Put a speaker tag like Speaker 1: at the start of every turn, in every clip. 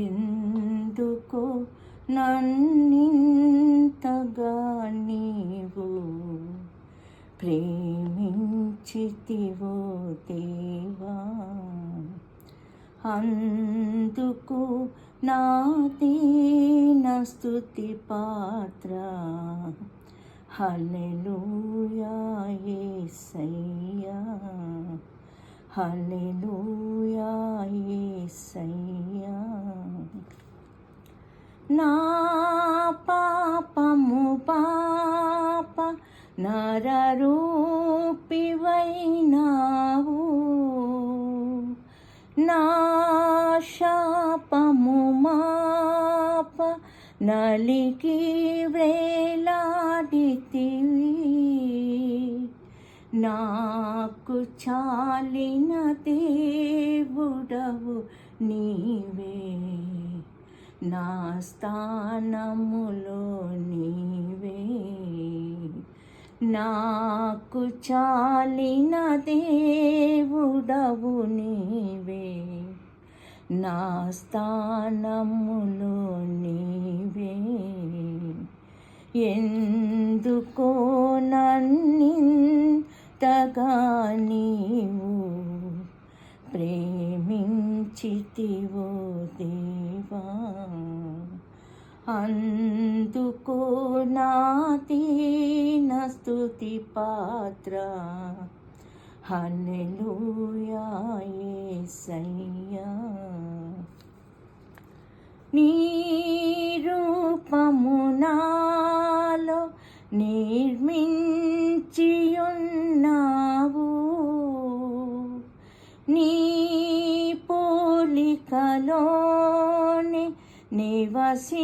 Speaker 1: ఎందుకో నన్నింతగా నీవు ప్రేమించితివో దేవా, అందుకు నా దీన స్తుతి పాత్ర. హల్లెలూయా యేసయ్యా, హల్లెలూయా యేసయ్యా. నా పాపము పాప నరరూపివైనావు, నా శాపము మాప నలిగి వ్రేలాడితివి. నాకు చాలిన దేవుడవు నీవే, నా స్థానములో నీవే. నాకు చాలిన దేవుడవు నీవే, నా స్థానములో నీవే. ఎందుకో నన్నింతగా నీవు ప్రేమించితివో దేవా, అందుకో నా దీన స్తుతి పాత్ర. హల్లెలూయా యేసయ్యా. నీ రూపము నాలో నిర్మించియున్నావు, నీ పోలికలోనే నివసించుచున్నావు.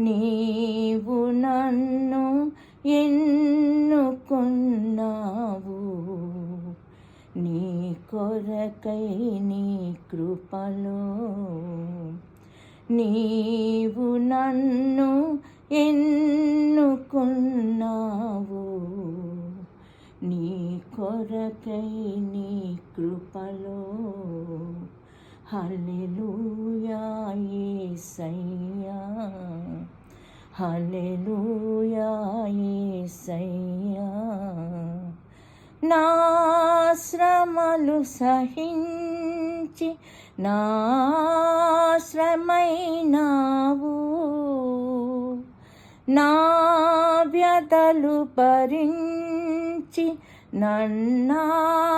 Speaker 1: నీవు నన్ను ఎన్నుకున్నావు, నీ కొరకై నీ కృపలో. నీవు నన్ను ఎన్నుకున్నావు, నీ కొరకై నీ కృపలో. హల్లెలూయా యేసయ్యా, హల్లెలూయా యేసయ్యా. నా శ్రమలు సహించి నా శ్రమైనావు, నా వ్యధలు భరించి నన్నాదుకొ